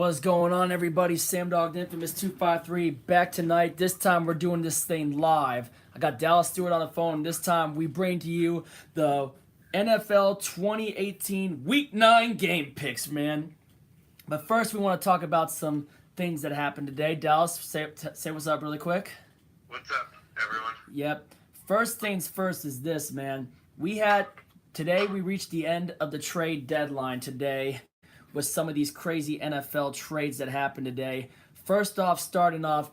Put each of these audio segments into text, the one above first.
What's going on, everybody? Sam Dog the Infamous 253 back tonight. This time we're doing this thing live. I got Dallas Stewart on the phone. This time we bring to you the NFL 2018 Week 9 game picks, man. But first, we want to talk about some things that happened today. Dallas, say what's up really quick. What's up, everyone? Yep. First things first is this, man. Today we reached the end of the trade deadline today with some of these crazy NFL trades that happened today. First off, starting off,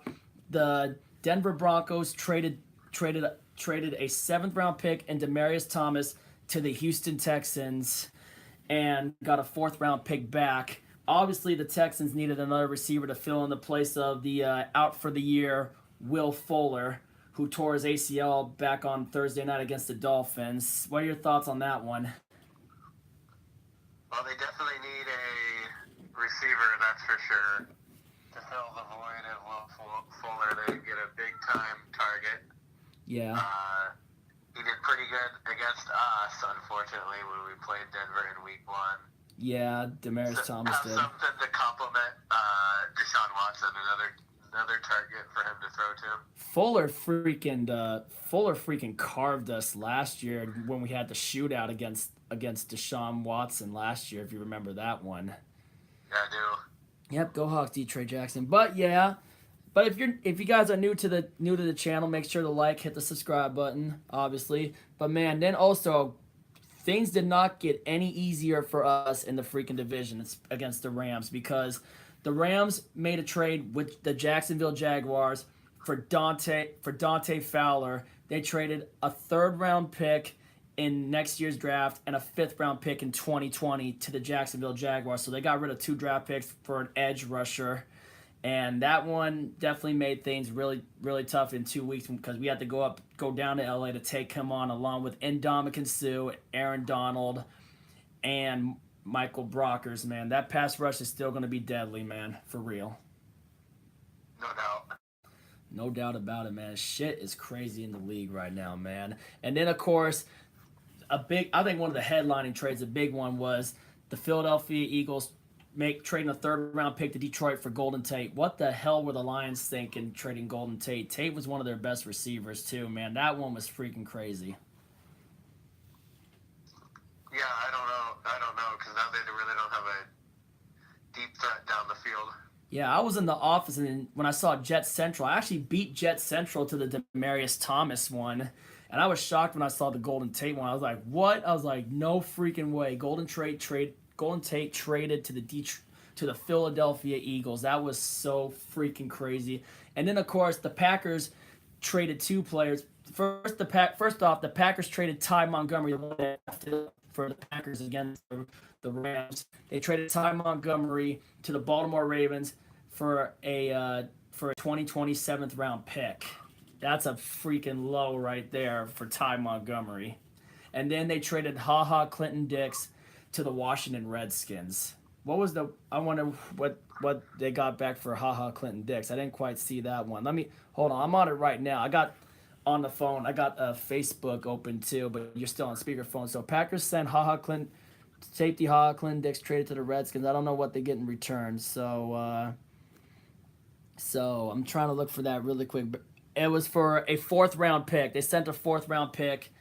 the Denver Broncos traded a seventh round pick in Demaryius Thomas to the Houston Texans and got a fourth round pick back. Obviously, the Texans needed another receiver to fill in the place of the out for the year Will Fuller, who tore his ACL back on Thursday night against the Dolphins. What are your thoughts on that one? Well, they definitely need a receiver, that's for sure, to fill the void of Will Fuller. They get a big-time target. Yeah. He did pretty good against us, unfortunately, when we played Denver in Week 1. Yeah, Demaryius Thomas have did. something to compliment Deshaun Watson, another target for him to throw to. Fuller freaking carved us last year when we had the shootout against Deshaun Watson last year, if you remember that one. Yeah, I do. Yep, go Hawks, Trey Jackson. But if you guys are new to the channel, make sure to like, hit the subscribe button, obviously. But man, then also things did not get any easier for us in the freaking division against the Rams, because the Rams made a trade with the Jacksonville Jaguars for Dante Fowler. They traded a third-round pick in next year's draft and a fifth-round pick in 2020 to the Jacksonville Jaguars. So they got rid of 2 draft picks for an edge rusher. And that one definitely made things really, really tough in 2 weeks, because we had to go down to LA to take him on, along with Ndamukong Suh, Aaron Donald, and Michael Brockers. Man, that pass rush is still going to be deadly, man, for real. No doubt. No doubt about it, man. Shit is crazy in the league right now, man. And then, of course, I think one of the headlining trades, a big one, was the Philadelphia Eagles trading a third-round pick to Detroit for Golden Tate. What the hell were the Lions thinking trading Golden Tate? Tate was one of their best receivers, too, man. That one was freaking crazy. Yeah, I don't know, because now they really don't have a deep threat down the field. Yeah, I was in the office, and when I saw Jet Central, I actually beat Jet Central to the Demaryius Thomas one, and I was shocked when I saw the Golden Tate one. I was like, what? I was like, no freaking way. Golden Tate traded to the Philadelphia Eagles. That was so freaking crazy. And then, of course, the Packers traded 2 players. First off, the Packers traded Ty Montgomery for the Packers against the Rams. They traded Ty Montgomery to the Baltimore Ravens for a 2020 7th round pick. That's a freaking low right there for Ty Montgomery. And then they traded Clinton-Dix to the Washington Redskins. I wonder what they got back for Clinton-Dix. I didn't quite see that one. Hold on. I'm on it right now. I got on the phone. I got Facebook open too, but you're still on speakerphone. So Packers sent safety Clinton-Dix traded to the Redskins. I don't know what they get in return. So I'm trying to look for that really quick. It was for a 4th-round pick. They sent a 4th-round pick.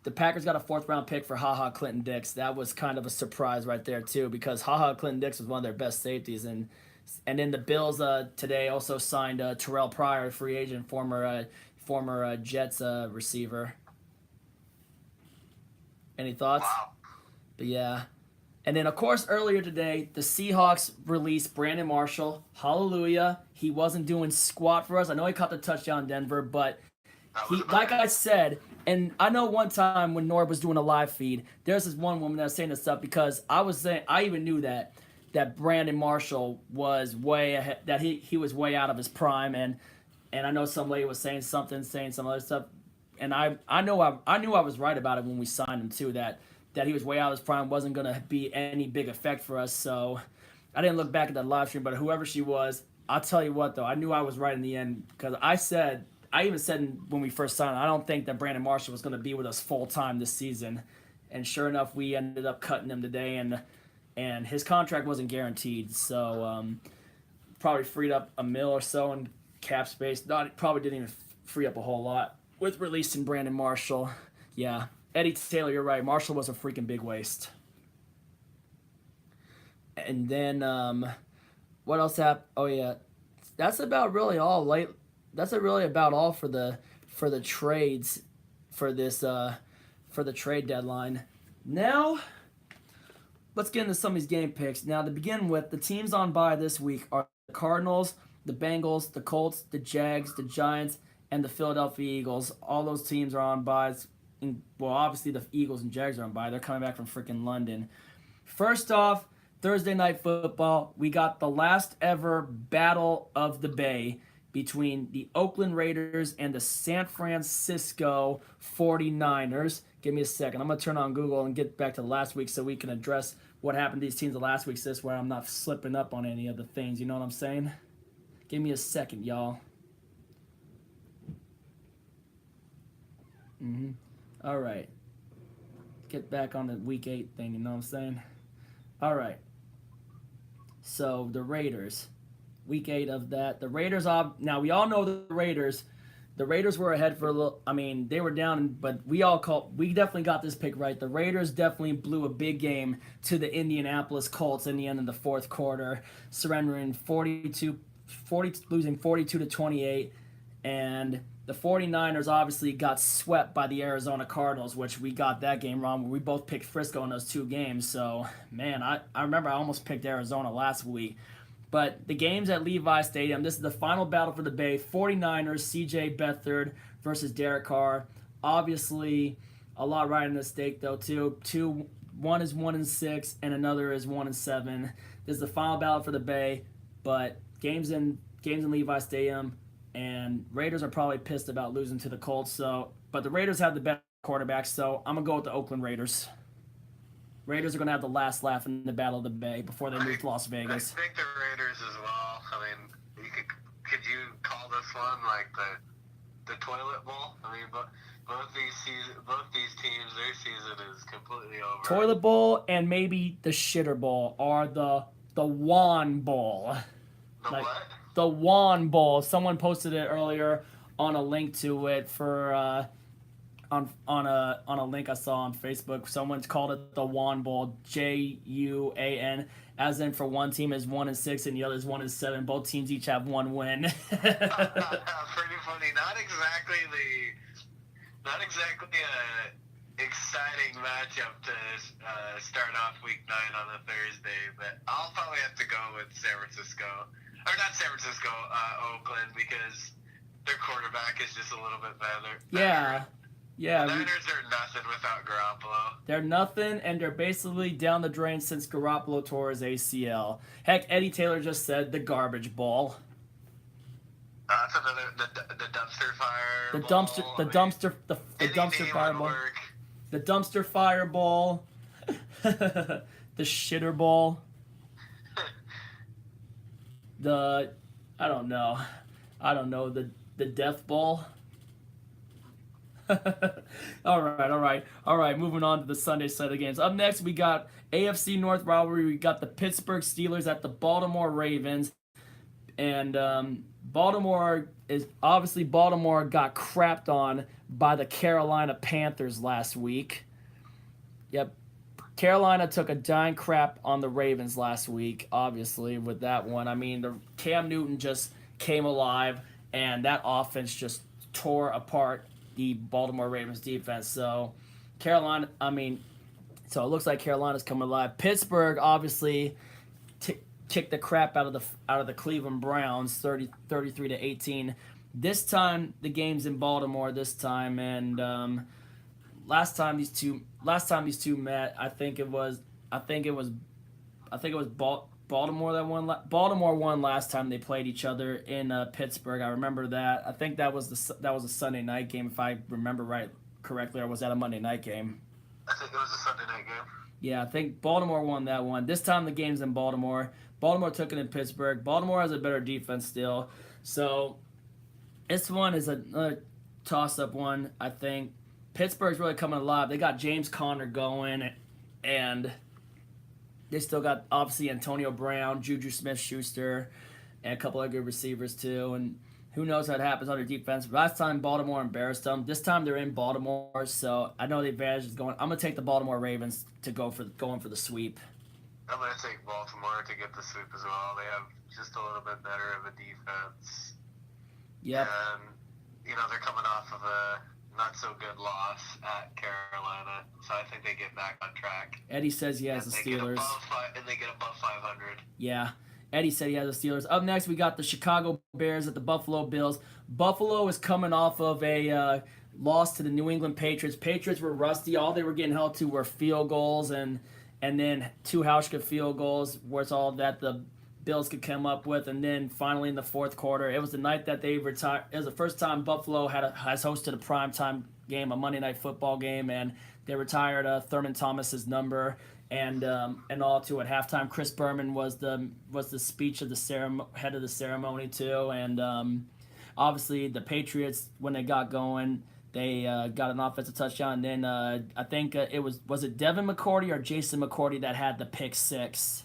The Packers got a 4th-round pick for Clinton-Dix. That was kind of a surprise right there too, because Clinton-Dix was one of their best safeties. And then the Bills today also signed Terrell Pryor, free agent, former Jets receiver. Any thoughts? Wow. But yeah. And then, of course, earlier today, the Seahawks released Brandon Marshall. Hallelujah. He wasn't doing squat for us. I know he caught the touchdown in Denver, but like I said, and I know one time when Norb was doing a live feed, there's this one woman that was saying this stuff, because I even knew that Brandon Marshall was way ahead, that he was way out of his prime, and I know some lady was saying some other stuff, and I knew I was right about it when we signed him too, that he was way out of his prime, wasn't going to be any big effect for us. So I didn't look back at that live stream, but whoever she was, I'll tell you what, though, I knew I was right in the end, because I even said when we first signed, I don't think that Brandon Marshall was going to be with us full time this season, and sure enough, we ended up cutting him today, and and his contract wasn't guaranteed, so probably freed up $1 million or so in cap space. Probably didn't even free up a whole lot with releasing Brandon Marshall. Yeah, Eddie Taylor, you're right. Marshall was a freaking big waste. And then what else happened? Oh yeah, that's about really all. That's really about all for the trades for this for the trade deadline. Now let's get into some of these game picks. Now to begin with, the teams on bye this week are the Cardinals, the Bengals, the Colts, the Jags, the Giants, and the Philadelphia Eagles. All those teams are on byes. Well, obviously the Eagles and Jags are on bye. They're coming back from freaking London. First off, Thursday Night Football, we got the last ever Battle of the Bay between the Oakland Raiders and the San Francisco 49ers. Give me a second. I'm going to turn on Google and get back to last week so we can address what happened to these teams the last week, this where I'm not slipping up on any of the things. You know what I'm saying? Give me a second, y'all. All right. Get back on the week 8 thing, you know what I'm saying? All right. So, the Raiders. Week 8 of that. The Raiders, now we all know the Raiders. The Raiders were ahead for a little, I mean, they were down, but we definitely got this pick right. The Raiders definitely blew a big game to the Indianapolis Colts in the end of the fourth quarter, surrendering losing 42-28, and the 49ers obviously got swept by the Arizona Cardinals, which we got that game wrong. We both picked Frisco in those 2 games, so, man, I remember I almost picked Arizona last week. But the game's at Levi Stadium. This is the final battle for the Bay. 49ers, C.J. Beathard versus Derek Carr. Obviously, a lot riding at stake, though, too. One is 1-6, and another is 1-7. This is the final battle for the Bay, but games in Levi Stadium, and Raiders are probably pissed about losing to the Colts. But the Raiders have the best quarterback, so I'm going to go with the Oakland Raiders. Raiders are going to have the last laugh in the Battle of the Bay before they move to Las Vegas. I think the Raiders as well. I mean, could you call this one like the toilet bowl? I mean, both these teams, their season is completely over. Toilet bowl and maybe the shitter bowl, or the Wan Bowl. What? The Wan Bowl. Someone posted it earlier on a link to it for on a link I saw on Facebook. Someone's called it the Wan Bowl, Juan, as in for one team is 1-6 and the other is 1-7. Both teams each have 1 win. Pretty funny. Not exactly a exciting matchup to start off week 9 on a Thursday, but I'll probably have to go with Oakland, because their quarterback is just a little bit better. Yeah. The Niners are nothing without Garoppolo. They're nothing, and they're basically down the drain since Garoppolo tore his ACL. Heck, Eddie Taylor just said the garbage ball. That's another the dumpster fire. The dumpster fireball. The dumpster fireball. The shitter ball. I don't know, the death ball. All right. Moving on to the Sunday side of games. Up next, we got AFC North rivalry. We got the Pittsburgh Steelers at the Baltimore Ravens, and Baltimore got crapped on by the Carolina Panthers last week. Yep, Carolina took a giant crap on the Ravens last week. Obviously, with that one, I mean, the Cam Newton just came alive, and that offense just tore apart the Baltimore Ravens defense. So it looks like Carolina's coming alive. Pittsburgh obviously kicked the crap out of the Cleveland Browns 33-18. This time the game's in Baltimore this time, and last time these two met, I think it was Baltimore that won. Baltimore won last time they played each other in Pittsburgh. I remember that. I think that was a Sunday night game, if I remember correctly, or was that a Monday night game? I think it was a Sunday night game. Yeah, I think Baltimore won that one. This time the game's in Baltimore. Baltimore took it in Pittsburgh. Baltimore has a better defense still. So this one is another toss-up one, I think. Pittsburgh's really coming alive. They got James Conner going, and They still got obviously Antonio Brown, Juju Smith-Schuster, and a couple of good receivers too. And who knows what happens on their defense. Last time Baltimore embarrassed them. This time they're in Baltimore, so I know the advantage is going. I'm gonna take the Baltimore Ravens to going for the sweep. I'm going to take Baltimore to get the sweep as well. They have just a little bit better of a defense. Yep. And, they're coming off of a not-so-good loss at Carolina, so I think they get back on track. Eddie says he has the Steelers. And they get above 500. Yeah. Eddie said he has the Steelers. Up next, we got the Chicago Bears at the Buffalo Bills. Buffalo is coming off of a loss to the New England Patriots. Patriots were rusty. All they were getting held to were field goals and then two house-kick field goals, where it's all that the Bills could come up with. And then finally in the fourth quarter, it was the night that they retired. It was the first time Buffalo has hosted a primetime game, a Monday Night Football game, and they retired Thurman Thomas's number. And all to at halftime, Chris Berman was the speech of the head of the ceremony too. And obviously the Patriots, when they got going, they got an offensive touchdown. And then I think it was it Devin McCourty or Jason McCourty that had the pick six.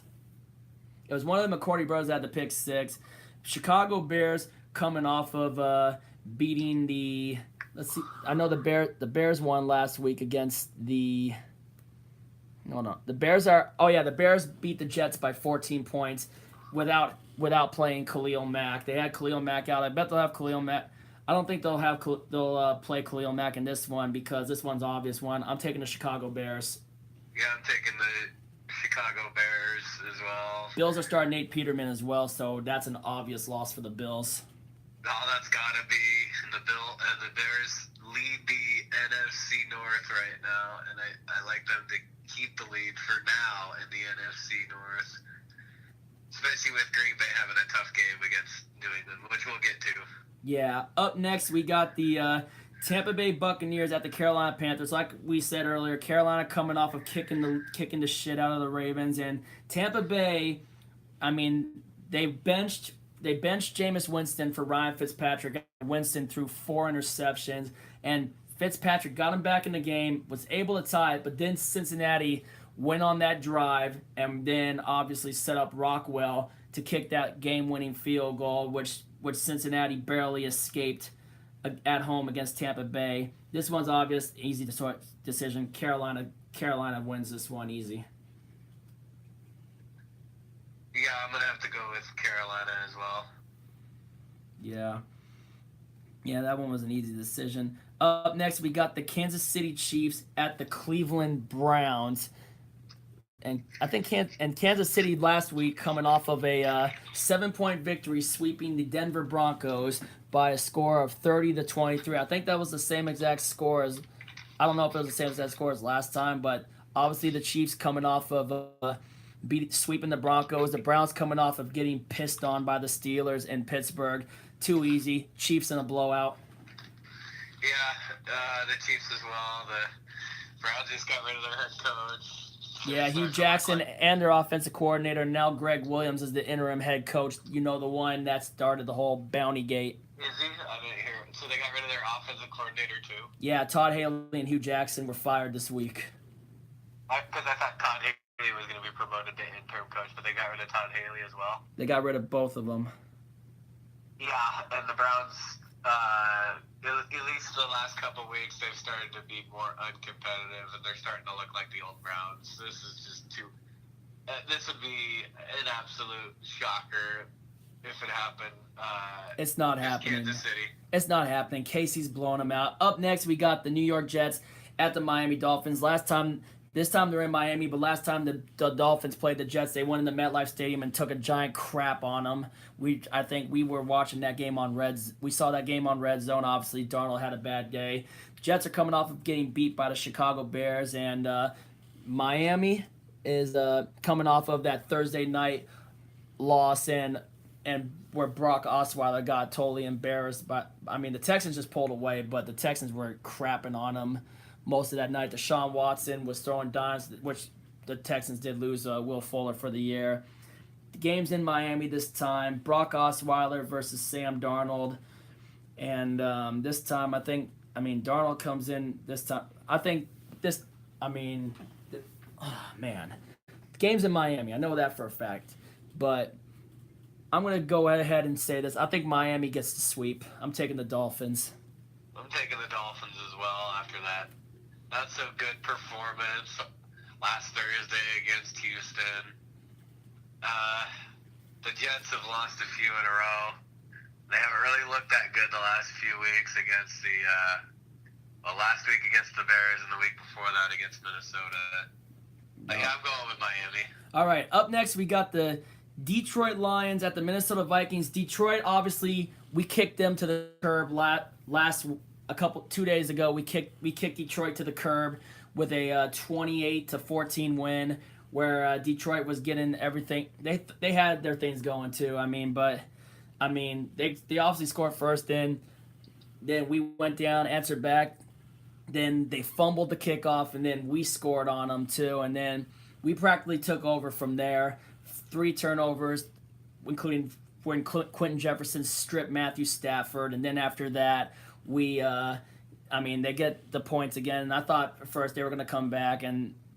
It was one of the McCourty brothers that had the pick six. Chicago Bears coming off of beating the. Let's see. I know the Bears won last week against the. No. The Bears are. Oh yeah, the Bears beat the Jets by 14 points, without playing Khalil Mack. They had Khalil Mack out. I bet they'll have Khalil Mack. I don't think they'll play Khalil Mack in this one because this one's an obvious one. I'm taking the Chicago Bears. Yeah, I'm taking the Chicago Bears as well. Bills are starting Nate Peterman as well, so that's an obvious loss for the Bills. Oh, that's gotta be. And the Bears lead the NFC North right now, and I like them to keep the lead for now in the NFC North, especially with Green Bay having a tough game against New England, which we'll get to. Yeah. Up next, we got the Tampa Bay Buccaneers at the Carolina Panthers. Like we said earlier, Carolina coming off of kicking the shit out of the Ravens, and Tampa Bay, I mean, they benched Jameis Winston for Ryan Fitzpatrick. Winston threw 4 interceptions, and Fitzpatrick got him back in the game, was able to tie it, but then Cincinnati went on that drive and then obviously set up Rockwell to kick that game-winning field goal, which Cincinnati barely escaped at home against Tampa Bay. This one's obvious, easy decision. Carolina wins this one easy. Yeah, I'm going to have to go with Carolina as well. Yeah, that one was an easy decision. Up next, we got the Kansas City Chiefs at the Cleveland Browns. And I think Kansas City last week coming off of a 7-point victory, sweeping the Denver Broncos by a score of 30-23. I think that was the same exact score as, I don't know if it was the same exact score as last time, but obviously the Chiefs coming off of sweeping the Broncos. The Browns coming off of getting pissed on by the Steelers in Pittsburgh. Too easy. Chiefs in a blowout. Yeah, the Chiefs as well. The Browns just got rid of their head coach. Yeah, Hugh Jackson and their offensive coordinator. Now Greg Williams is the interim head coach. You know, the one that started the whole bounty gate. Is he? I didn't hear it. So they got rid of their offensive coordinator too? Yeah, Todd Haley and Hugh Jackson were fired this week. Because I thought Todd Haley was going to be promoted to interim coach, but they got rid of Todd Haley as well. They got rid of both of them. Yeah, and the Browns, at least the last couple of weeks, they've started to be more uncompetitive, and they're starting to look like the old Browns. This is just too. This would be an absolute shocker if it happened. It's not happening. Kansas City. It's not happening. Casey's blowing them out. Up next, we got the New York Jets at the Miami Dolphins. This time they're in Miami, but last time the Dolphins played the Jets, they went in the MetLife Stadium and took a giant crap on them. I think we were watching that game on we saw that game on Red Zone. Obviously, Darnold had a bad day. Jets are coming off of getting beat by the Chicago Bears, and Miami is coming off of that Thursday night loss and where Brock Osweiler got totally embarrassed. But I mean, the Texans just pulled away, but the Texans were crapping on them most of that night. Deshaun Watson was throwing dimes, which the Texans did lose Will Fuller for the year. The game's in Miami this time. Brock Osweiler versus Sam Darnold. And this time, Darnold comes in this time. game's in Miami. I know that for a fact. But I'm going to go ahead and say this. I think Miami gets the sweep. I'm taking the Dolphins. I'm taking the Dolphins as well after that not so good performance last Thursday against Houston. The Jets have lost a few in a row. They haven't really looked that good the last few weeks against last week against the Bears and the week before that against Minnesota. Yeah, I'm going with Miami. All right, up next we got the Detroit Lions at the Minnesota Vikings. Detroit, obviously, we kicked them to the curb 2 days ago. We kicked Detroit to the curb with a 28-14 win, where Detroit was getting everything. They had their things going too. They obviously scored first. Then we went down, answered back. Then they fumbled the kickoff, and then we scored on them too. And then we practically took over from there. 3 turnovers, including when Quentin Jefferson stripped Matthew Stafford. And then after that, they get the points again. And I thought at first they were going to come back,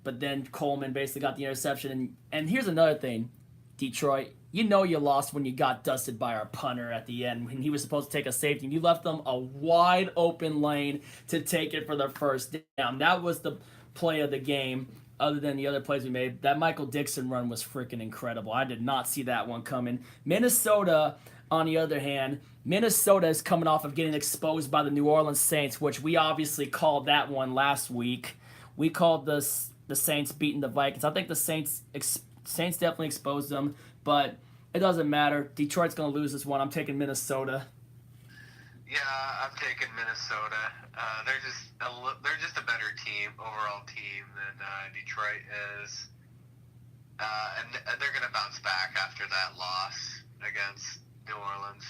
but then Coleman basically got the interception. And here's another thing, Detroit. You know you lost when you got dusted by our punter at the end when he was supposed to take a safety. You left them a wide open lane to take it for the first down. That was the play of the game, other than the other plays we made. That Michael Dixon run was freaking incredible. I did not see that one coming. Minnesota, on the other hand, Minnesota is coming off of getting exposed by the New Orleans Saints, which we obviously called that one last week. We called the Saints beating the Vikings. I think the Saints definitely exposed them, but it doesn't matter. Detroit's going to lose this one. I'm taking Minnesota. Yeah, I'm taking Minnesota. They're just a better overall team than Detroit is, and they're going to bounce back after that loss against New Orleans.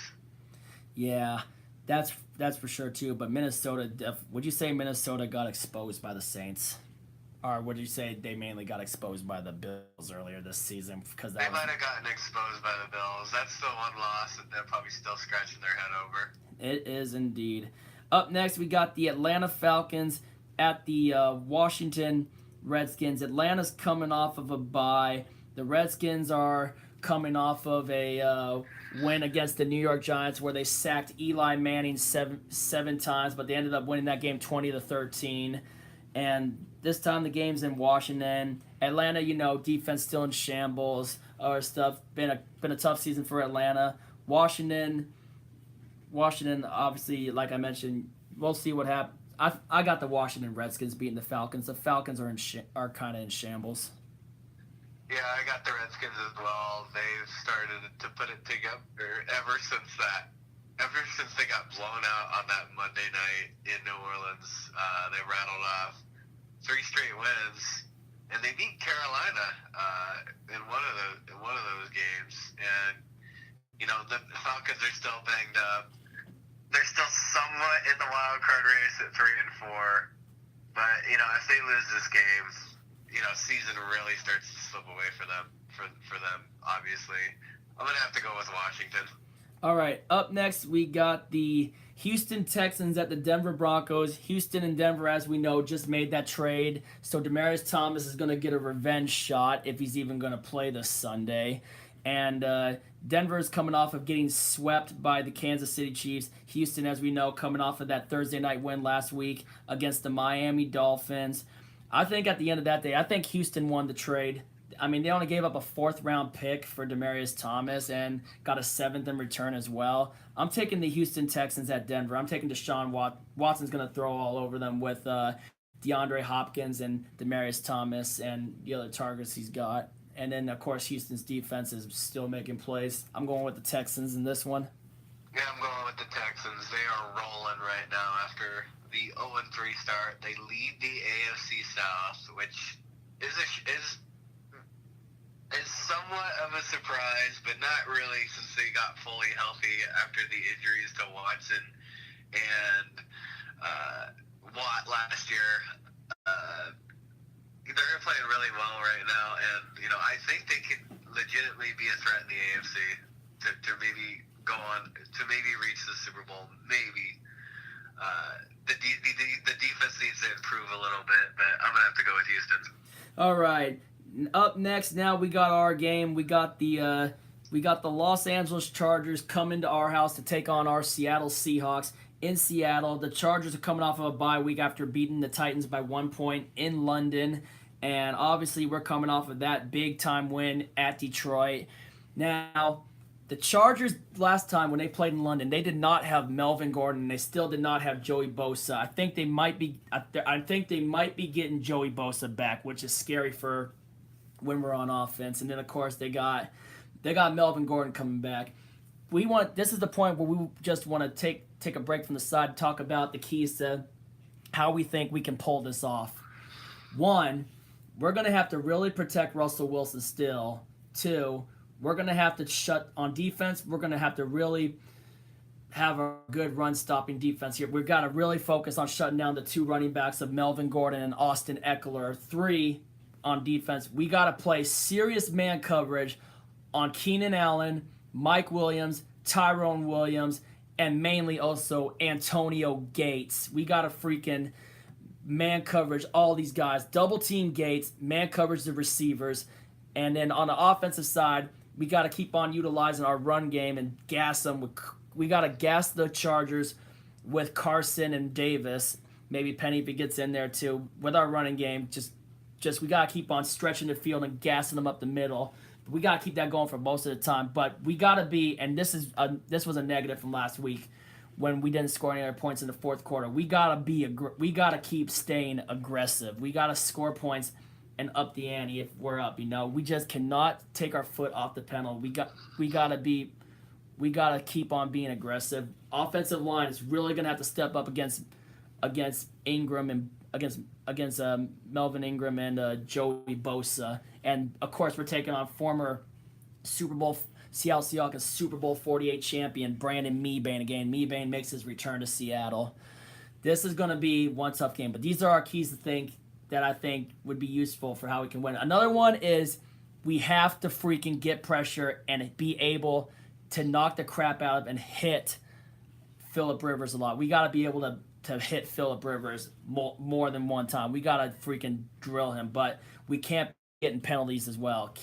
Yeah, that's for sure too. But Minnesota, would you say Minnesota got exposed by the Saints? Or would you say they mainly got exposed by the Bills earlier this season? Because they might have gotten exposed by the Bills. That's the one loss that they're probably still scratching their head over. It is indeed. Up next, we got the Atlanta Falcons at the Washington Redskins. Atlanta's coming off of a bye. The Redskins are coming off of a win against the New York Giants, where they sacked Eli Manning seven times, but they ended up winning that game 20-13. And this time the game's in Washington. Atlanta, defense still in shambles or stuff. Been a tough season for Atlanta. Washington, obviously, like I mentioned, we'll see what happens. I got the Washington Redskins beating the Falcons. The Falcons are kind of in shambles. Yeah, I got the Redskins as well. They've started to put it together ever since they got blown out on that Monday night in New Orleans. They rattled off 3 straight wins, and they beat Carolina in one of those games. And the Falcons are still banged up. They're still somewhat in the wild card race at 3 and 4. But if they lose this game, season really starts to slip away for them. For them, obviously, I'm gonna have to go with Washington. All right, up next we got the Houston Texans at the Denver Broncos. Houston and Denver, as we know, just made that trade, so Demaryius Thomas is going to get a revenge shot if he's even going to play this Sunday. And Denver is coming off of getting swept by the Kansas City Chiefs. Houston, as we know, coming off of that Thursday night win last week against the Miami Dolphins. I think at the end of that day, I think Houston won the trade. They only gave up a 4th-round pick for Demaryius Thomas and got a 7th in return as well. I'm taking the Houston Texans at Denver. I'm taking Deshaun Watson's going to throw all over them with DeAndre Hopkins and Demaryius Thomas and the other targets he's got. And then, of course, Houston's defense is still making plays. I'm going with the Texans in this one. Yeah, I'm going with the Texans. They are rolling right now after the 0-3 start. They lead the AFC South, which is somewhat of a surprise, but not really, since they got fully healthy after the injuries to Watson and Watt last year. They're playing really well right now, and I think they could legitimately be a threat in the AFC to maybe go on to maybe reach the Super Bowl. Maybe the defense needs to improve a little bit, but I'm gonna have to go with Houston. All right. Up next, now we got our game. We got the Los Angeles Chargers coming to our house to take on our Seattle Seahawks in Seattle. The Chargers are coming off of a bye week after beating the Titans by 1 point in London. And obviously, we're coming off of that big time win at Detroit. Now, the Chargers last time when they played in London, they did not have Melvin Gordon. They still did not have Joey Bosa. I think they might be getting Joey Bosa back, which is scary for when we're on offense. And then of course they got Melvin Gordon coming back. This is the point where we just want to take a break from the side and talk about the keys to how we think we can pull this off. One, we're going to have to really protect Russell Wilson still. Two, we're going to have to shut on defense. We're going to have to really have a good run-stopping defense here. We've got to really focus on shutting down the two running backs of Melvin Gordon and Austin Eckler. Three, on defense, we got to play serious man coverage on Keenan Allen, Mike Williams, Tyrone Williams, and mainly also Antonio Gates. We got to freaking man coverage all these guys. Double team Gates, man coverage the receivers. And then on the offensive side, we got to keep on utilizing our run game and gas them. We got to gas the Chargers with Carson and Davis. Maybe Penny if he gets in there too. With our running game, just we got to keep on stretching the field and gassing them up the middle. We got to keep that going for most of the time. But we got to be, and this was a negative from last week when we didn't score any other points in the fourth quarter. We got to keep staying aggressive. We got to score points and up the ante if we're up. We just cannot take our foot off the pedal. We got to keep on being aggressive. Offensive line is really going to have to step up against Ingram and against Melvin Ingram and Joey Bosa. And of course, we're taking on former Seattle Seahawks Super Bowl 48 champion Brandon Mebane again. Mebane makes his return to Seattle. This is going to be one tough game, but these are our keys that I think would be useful for how we can win. Another one is we have to freaking get pressure and be able to knock the crap out of and hit Phillip Rivers a lot. We got to be able to hit Phillip Rivers more than one time. We got to freaking drill him, but we can't get in penalties as well.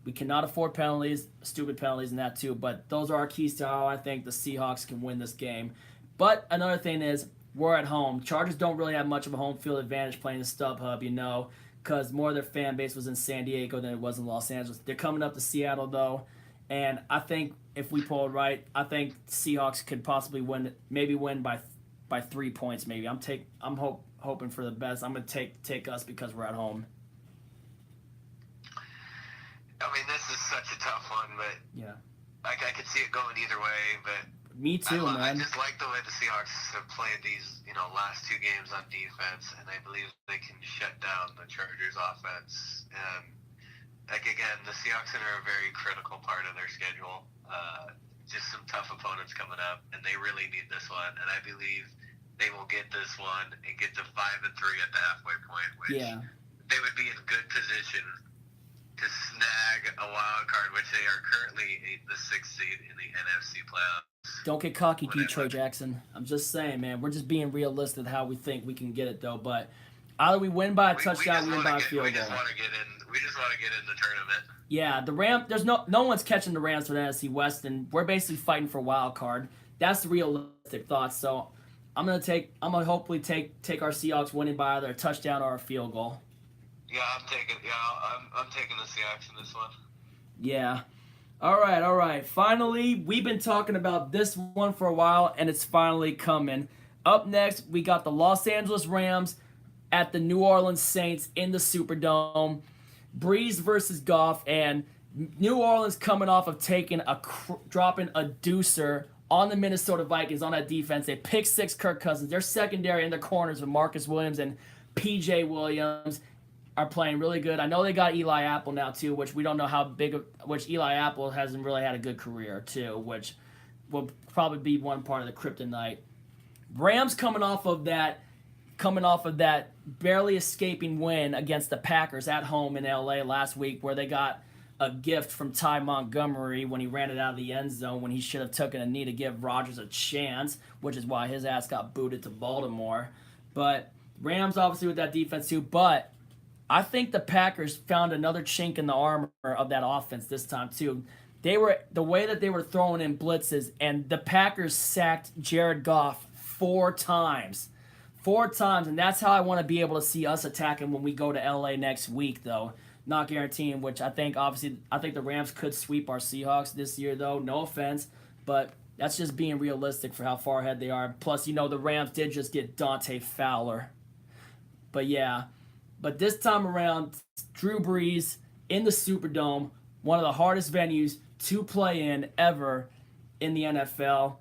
We cannot afford penalties, stupid penalties and that too, but those are our keys to how I think the Seahawks can win this game. But another thing is we're at home. Chargers don't really have much of a home field advantage playing the StubHub, because more of their fan base was in San Diego than it was in Los Angeles. They're coming up to Seattle, though, and I think if we pull it right, I think Seahawks could possibly win by 3 points maybe. I'm hoping for the best. I'm going to take us because we're at home. I mean, this is such a tough one, but yeah, I could see it going either way. But me too, man. I just like the way the Seahawks have played these, last two games on defense, and I believe they can shut down the Chargers' offense. And again, the Seahawks are a very critical part of their schedule. Just some tough opponents coming up, and they really need this one. And I believe they will get this one and get to 5-3 at the halfway point, which they would be in good position to snag a wild card, which they are currently the 6th seed in the NFC playoffs. Don't get cocky, Trey Jackson. I'm just saying, man. We're just being realistic how we think we can get it, though. But either we win by a touchdown, we win by a field goal. We just want to get in the tournament. Yeah, the Rams. There's no one's catching the Rams for the NFC West, and we're basically fighting for a wild card. That's the realistic thoughts. So I'm gonna hopefully take our Seahawks winning by either a touchdown or a field goal. Yeah, I'm taking the Seahawks in this one. Yeah. All right. Finally, we've been talking about this one for a while, and it's finally coming. Up next, we got the Los Angeles Rams at the New Orleans Saints in the Superdome. Breeze versus Goff, and New Orleans coming off of dropping a deucer on the Minnesota Vikings on that defense. They picked six Kirk Cousins. Their secondary in their corners with Marcus Williams and P.J. Williams are playing really good. I know they got Eli Apple now too, which we don't know which Eli Apple hasn't really had a good career too, which will probably be one part of the kryptonite. Rams coming off of that barely escaping win against the Packers at home in LA last week, where they got a gift from Ty Montgomery when he ran it out of the end zone when he should have taken a knee to give Rodgers a chance, which is why his ass got booted to Baltimore. But Rams obviously with that defense too, but I think the Packers found another chink in the armor of that offense this time too. They were the way that they were throwing in blitzes, and the Packers sacked Jared Goff 4 times. 4 times, and that's how I want to be able to see us attacking when we go to LA next week, though. Not guaranteeing, which I think obviously I think the Rams could sweep our Seahawks this year, though. No offense, but that's just being realistic for how far ahead they are. Plus, the Rams did just get Dante Fowler. But yeah, but this time around, Drew Brees in the Superdome, one of the hardest venues to play in ever in the NFL.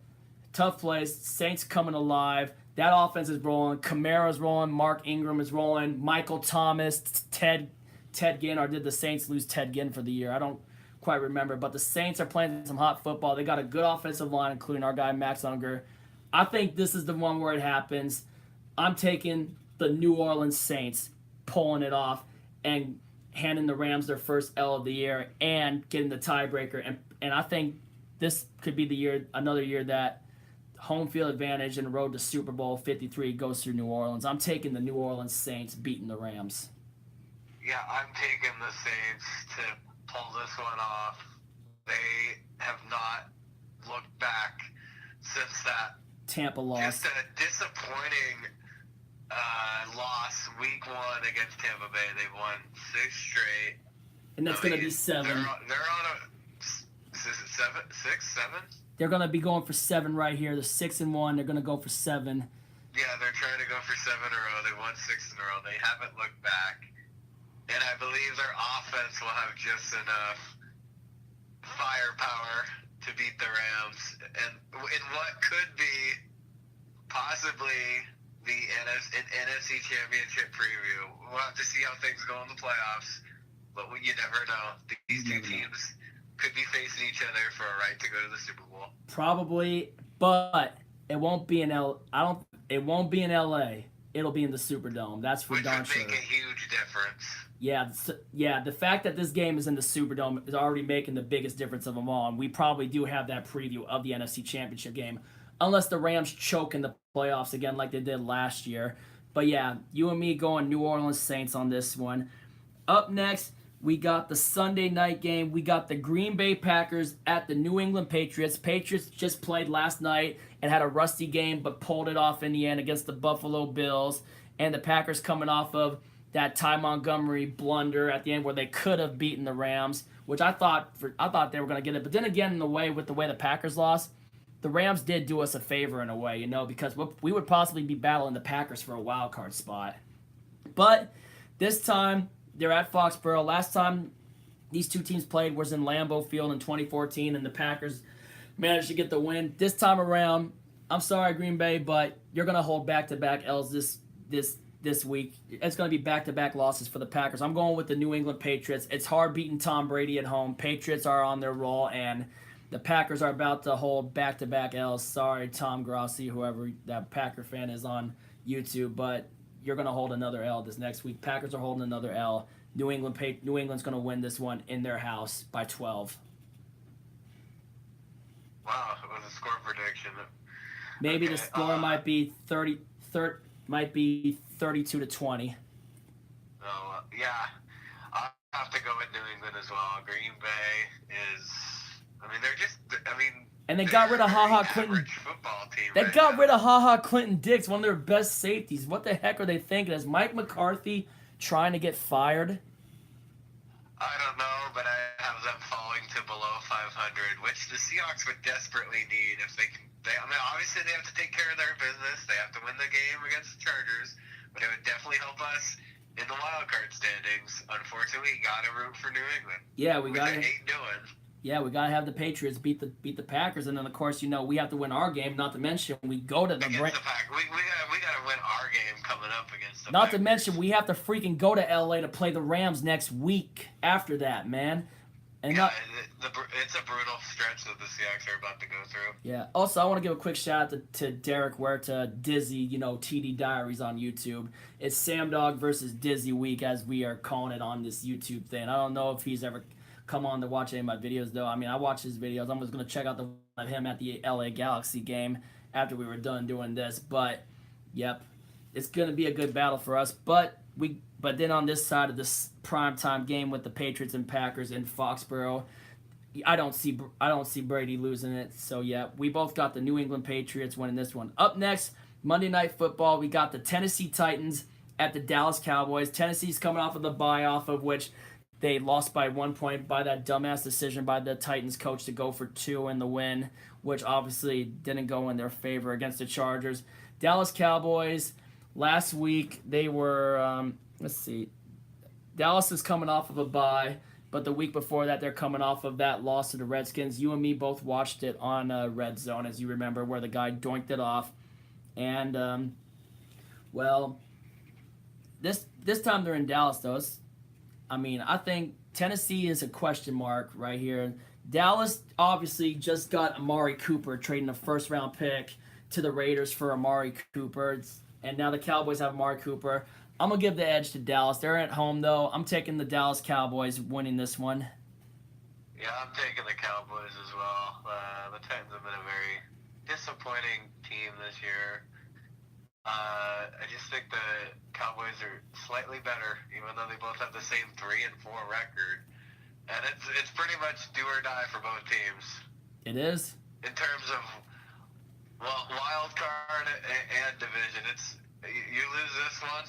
Tough place. Saints coming alive. That offense is rolling. Kamara's rolling. Mark Ingram is rolling. Michael Thomas, Ted Ginn, or did the Saints lose Ted Ginn for the year? I don't quite remember. But the Saints are playing some hot football. They got a good offensive line, including our guy Max Unger. I think this is the one where it happens. I'm taking the New Orleans Saints, pulling it off, and handing the Rams their first L of the year and getting the tiebreaker. And I think this could be the year, another year that home field advantage and road to Super Bowl 53 goes through New Orleans. I'm taking the New Orleans Saints beating the Rams. Yeah, I'm taking the Saints to pull this one off. They have not looked back since that Tampa loss. Just a disappointing loss week 1 against Tampa Bay. They won 6 straight. And that's going to be 7. They're on a 6, 7? They're going to be going for 7 right here. They're 6-1. They're going to go for 7. Yeah, they're trying to go for 7 in a row. They won 6 in a row. They haven't looked back. And I believe their offense will have just enough firepower to beat the Rams. And in what could be possibly the NFC Championship preview. We'll have to see how things go in the playoffs. But you never know. These two teams could be facing each other for a right to go to the Super Bowl. Probably, but it won't be in It won't be in LA. It'll be in the Superdome. That's for darn sure. Which would make a huge difference. Yeah. The fact that this game is in the Superdome is already making the biggest difference of them all. And we probably do have that preview of the NFC Championship game, unless the Rams choke in the playoffs again like they did last year. But yeah, you and me going New Orleans Saints on this one. Up next, we got the Sunday night game. We got the Green Bay Packers at the New England Patriots. Patriots just played last night and had a rusty game, but pulled it off in the end against the Buffalo Bills. And the Packers coming off of that Ty Montgomery blunder at the end where they could have beaten the Rams, which I thought they were going to get it. But then again, the way the Packers lost, the Rams did do us a favor in a way, because we would possibly be battling the Packers for a wild card spot. But this time, they're at Foxborough. Last time these two teams played was in Lambeau Field in 2014, and the Packers managed to get the win. This time around, I'm sorry, Green Bay, but you're going to hold back-to-back L's this week. It's going to be back-to-back losses for the Packers. I'm going with the New England Patriots. It's hard beating Tom Brady at home. Patriots are on their roll, and the Packers are about to hold back-to-back L's. Sorry, Tom Grossi, whoever that Packer fan is on YouTube, but you're going to hold another L this next week. Packers are holding another L. New England's going to win this one in their house by 12. Wow, it was a score prediction. Maybe the score might be 32-20. Yeah, I'll have to go with New England as well. Green Bay is, and they got rid of HaHa Clinton. They got rid of HaHa Clinton Dix, one of their best safeties. What the heck are they thinking? Is Mike McCarthy trying to get fired? I don't know, but I have them falling to below 500, which the Seahawks would desperately need if they can. Obviously they have to take care of their business. They have to win the game against the Chargers, but it would definitely help us in the wild card standings. Unfortunately, you got to root for New England. Yeah, we got to. Yeah, we got to have the Patriots beat the Packers, and then of course we have to win our game. Not to mention we go to the Packers. We got to win our game coming up against the Not Packers. to mention we have to freaking go to LA to play the Rams next week. After that, man. And it's a brutal stretch that the Seahawks are about to go through. Yeah. Also, I want to give a quick shout out to Derek Huerta, Dizzy, TD Diaries on YouTube. It's Sam Dog versus Dizzy week, as we are calling it on this YouTube thing. I don't know if he's ever come on to watch any of my videos, though. I watch his videos. I'm just going to check out the one of him at the LA Galaxy game after we were done doing this. But, yep, it's going to be a good battle for us. But But then on this side of this primetime game with the Patriots and Packers in Foxborough, I don't see Brady losing it. So yeah, we both got the New England Patriots winning this one. Up next, Monday Night Football, we got the Tennessee Titans at the Dallas Cowboys. Tennessee's coming off of the bye, off of which they lost by 1 point by that dumbass decision by the Titans coach to go for 2 in the win, which obviously didn't go in their favor against the Chargers. Dallas Cowboys, last week they were, Dallas is coming off of a bye, but the week before that they're coming off of that loss to the Redskins. You and me both watched it on Red Zone, as you remember, where the guy doinked it off. And, this time they're in Dallas, though. I think Tennessee is a question mark right here. Dallas obviously just got Amari Cooper, trading a first-round pick to the Raiders for Amari Cooper. And now the Cowboys have Amari Cooper. I'm going to give the edge to Dallas. They're at home, though. I'm taking the Dallas Cowboys winning this one. Yeah, I'm taking the Cowboys as well. The Titans have been a very disappointing team this year. I just think the Cowboys are slightly better, even though they both have the same 3-4 record. And it's pretty much do or die for both teams. It is. In terms of wild card and division, you lose this one,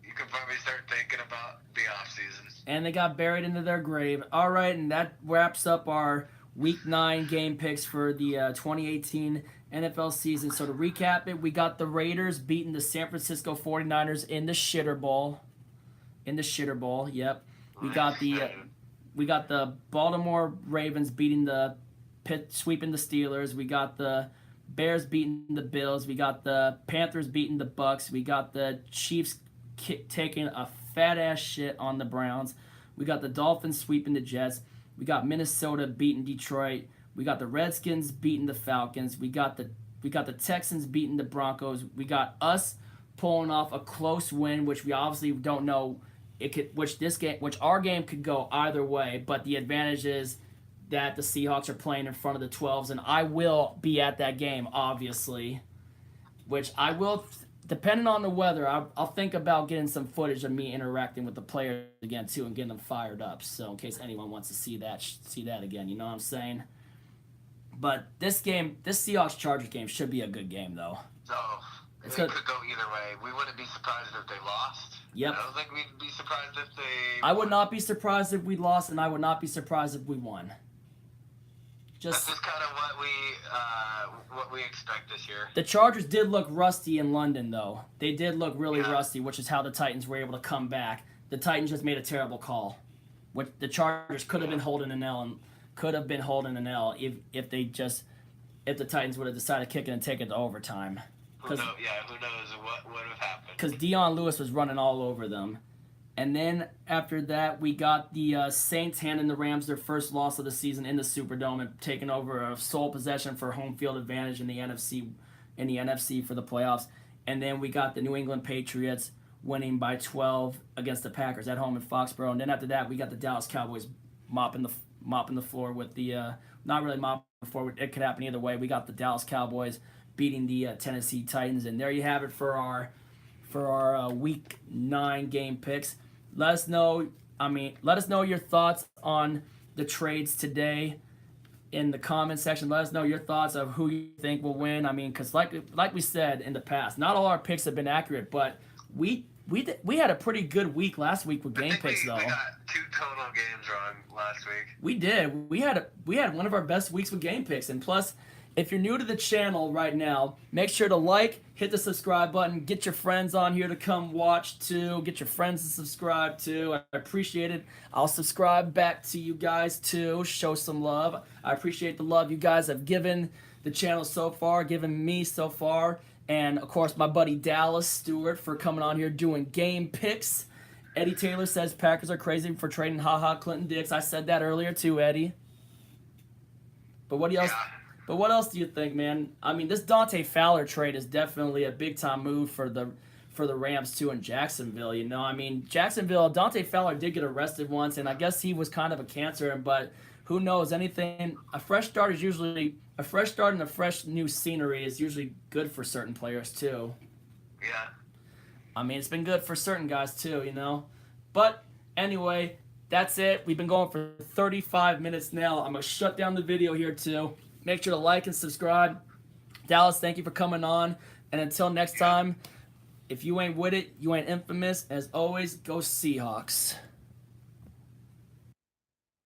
you could probably start thinking about the offseason. And they got buried into their grave. All right, and that wraps up our Week 9 game picks for the 2018 NFL season. So to recap it, we got the Raiders beating the San Francisco 49ers in the Shitter Bowl. Yep. We got the Baltimore Ravens sweeping the Steelers. We got the Bears beating the Bills. We got the Panthers beating the Bucks. We got the Chiefs taking a fat ass shit on the Browns. We got the Dolphins sweeping the Jets. We got Minnesota beating Detroit. We got the Redskins beating the Falcons. We got the Texans beating the Broncos. We got us pulling off a close win, which we obviously don't know which our game could go either way. But the advantage is that the Seahawks are playing in front of the 12s, and I will be at that game, obviously. Which I will, depending on the weather, I'll think about getting some footage of me interacting with the players again too, and getting them fired up. So in case anyone wants to see that again, you know what I'm saying? But this Seahawks Chargers game should be a good game, though. It could go either way. We wouldn't be surprised if they lost. Yep. I don't think we'd be surprised if they. I would not be surprised if we lost, and I would not be surprised if we won. That's just kind of what we expect this year. The Chargers did look rusty in London, though. They did look really rusty, which is how the Titans were able to come back. The Titans just made a terrible call. What the Chargers could have been holding an L if the Titans would have decided to kick it and take it to overtime. Who knows what would have happened? Because Dion Lewis was running all over them. And then after that, we got the Saints handing the Rams their first loss of the season in the Superdome and taking over a sole possession for home field advantage in the NFC for the playoffs. And then we got the New England Patriots winning by 12 against the Packers at home in Foxborough. And then after that, we got the Dallas Cowboys mopping the floor with the not really mopping the floor. It could happen either way. We got the Dallas Cowboys beating the Tennessee Titans, and there you have it for our Week 9 game picks. Let us know your thoughts on the trades today in the comment section. Let us know your thoughts of who you think will win. Because like we said in the past, not all our picks have been accurate, but we had a pretty good week last week with game picks, though. We got 2 total games wrong last week. We did. We had one of our best weeks with game picks, and plus, if you're new to the channel right now, make sure to hit the subscribe button, get your friends on here to come watch too, get your friends to subscribe too. I appreciate it. I'll subscribe back to you guys too, show some love. I appreciate the love you guys have given the channel so far, given me so far, and of course my buddy Dallas Stewart for coming on here doing game picks. Eddie Taylor says Packers are crazy for trading Clinton Dix. I said that earlier too, Eddie. But what else? Yeah. But what else do you think, man? This Dante Fowler trade is definitely a big-time move for the Rams, too, in Jacksonville, you know? Jacksonville, Dante Fowler did get arrested once, and I guess he was kind of a cancer, but who knows? A fresh start and a fresh new scenery is usually good for certain players, too. Yeah. I mean, it's been good for certain guys too, you know. But anyway, that's it. We've been going for 35 minutes now. I'm going to shut down the video here too. Make sure to like and subscribe. Dallas, thank you for coming on. And until next time, if you ain't with it, you ain't infamous. As always, go Seahawks.